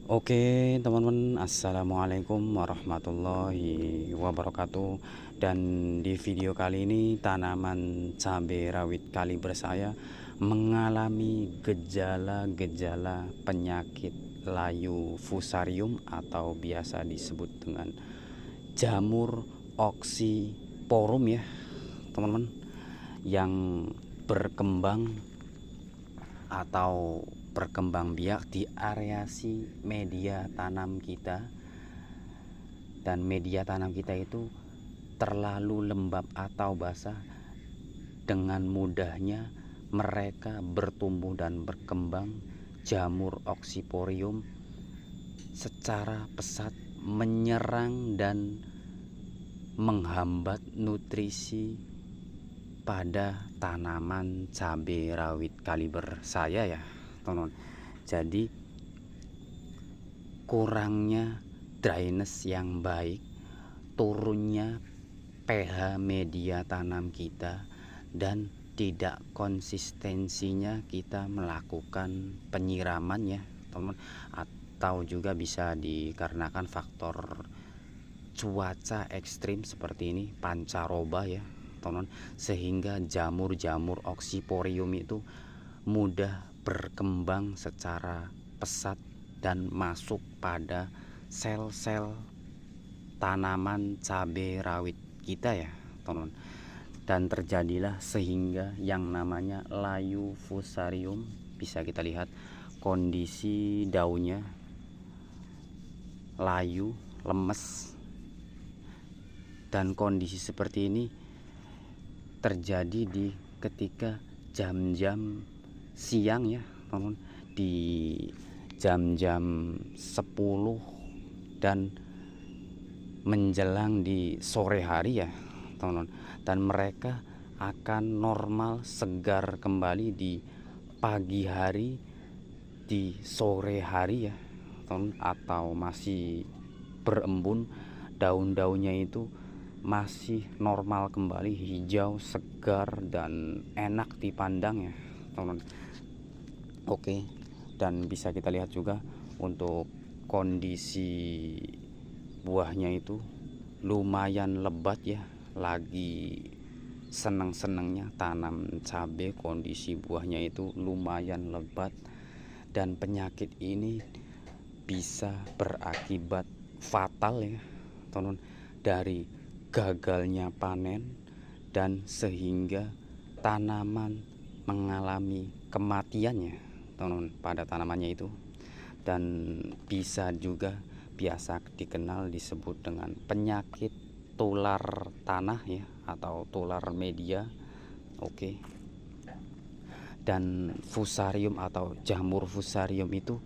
Oke teman-teman, assalamualaikum warahmatullahi wabarakatuh. Dan di video kali ini tanaman cabai rawit kaliber saya mengalami gejala-gejala penyakit layu fusarium atau biasa disebut dengan jamur oksiporum ya teman-teman, yang berkembang atau berkembang biak di areasi media tanam kita, dan media tanam kita itu terlalu lembab atau basah. Dengan mudahnya mereka bertumbuh dan berkembang jamur oksiporium secara pesat, menyerang dan menghambat nutrisi pada tanaman cabai rawit kaliber saya ya teman-teman. Jadi kurangnya dryness yang baik, turunnya pH media tanam kita, dan tidak konsistensinya kita melakukan penyiraman ya teman-teman, atau juga bisa dikarenakan faktor cuaca ekstrim seperti ini, pancaroba ya teman-teman, sehingga jamur-jamur oksiporium itu mudah berkembang secara pesat dan masuk pada sel-sel tanaman cabai rawit kita ya teman-teman. Dan terjadilah sehingga yang namanya layu fusarium. Bisa kita lihat kondisi daunnya layu, lemes, dan kondisi seperti ini terjadi di ketika jam-jam siang ya teman-teman, di jam-jam 10 dan menjelang di sore hari ya teman-teman, dan mereka akan normal segar kembali di pagi hari, di sore hari ya teman-teman, atau masih berembun, daun-daunnya itu masih normal kembali, hijau, segar, dan enak dipandang ya teman-teman. Oke, dan bisa kita lihat juga untuk kondisi buahnya itu lumayan lebat ya. Lagi seneng-senengnya tanam cabai, kondisi buahnya itu lumayan lebat, dan penyakit ini bisa berakibat fatal ya teman-teman, dari gagalnya panen dan sehingga tanaman mengalami kematiannya teman-teman pada tanamannya itu. Dan bisa juga biasa dikenal disebut dengan penyakit tular tanah ya, atau tular media. Oke. Dan fusarium atau jamur fusarium itu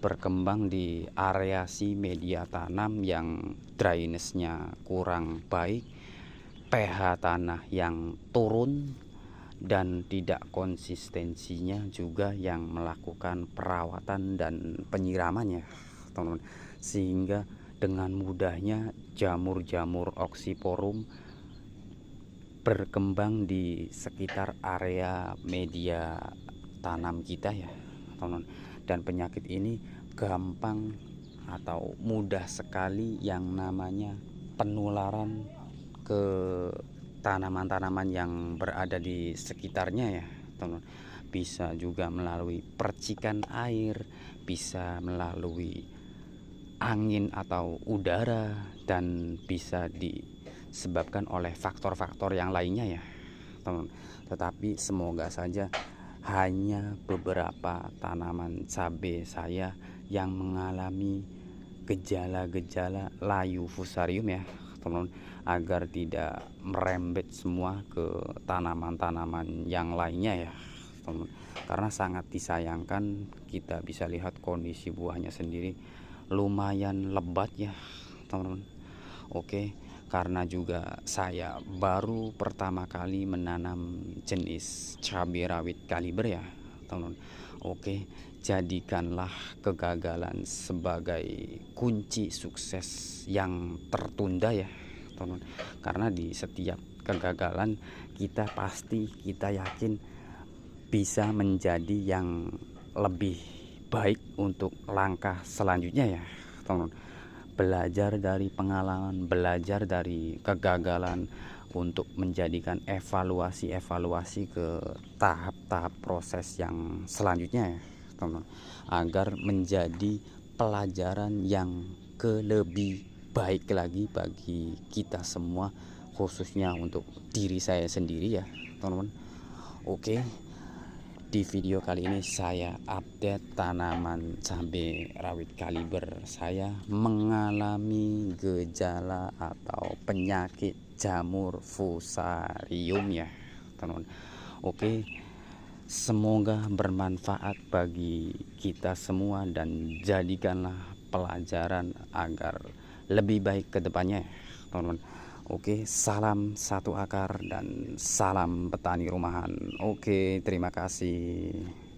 berkembang di areasi media tanam yang drynessnya kurang baik, pH tanah yang turun, dan tidak konsistensinya juga yang melakukan perawatan dan penyiramannya teman-teman, sehingga dengan mudahnya jamur-jamur oksiporum berkembang di sekitar area media tanam kita ya teman-teman. Dan penyakit ini gampang atau mudah sekali yang namanya penularan ke tanaman-tanaman yang berada di sekitarnya ya teman-teman. Bisa juga melalui percikan air, bisa melalui angin atau udara, dan bisa disebabkan oleh faktor-faktor yang lainnya ya teman-teman. Tetapi semoga saja hanya beberapa tanaman cabai saya yang mengalami gejala-gejala layu fusarium ya teman-teman, agar tidak merembet semua ke tanaman-tanaman yang lainnya ya teman-teman. Karena sangat disayangkan, kita bisa lihat kondisi buahnya sendiri lumayan lebat ya teman-teman. Oke, karena juga saya baru pertama kali menanam jenis cabai rawit kaliber ya teman-teman. Oke, jadikanlah kegagalan sebagai kunci sukses yang tertunda ya teman-teman. Karena di setiap kegagalan kita yakin bisa menjadi yang lebih baik untuk langkah selanjutnya ya teman-teman. Belajar dari pengalaman, belajar dari kegagalan untuk menjadikan evaluasi ke tahap-tahap proses yang selanjutnya ya teman-teman, agar menjadi pelajaran yang lebih baik lagi bagi kita semua, khususnya untuk diri saya sendiri ya teman-teman. Oke, di video kali ini saya update tanaman cabai rawit kaliber saya mengalami gejala atau penyakit jamur fusarium ya teman-teman. Oke, semoga bermanfaat bagi kita semua dan jadikanlah pelajaran agar lebih baik ke depannya teman-teman. Oke, salam satu akar dan salam petani rumahan. Oke, terima kasih.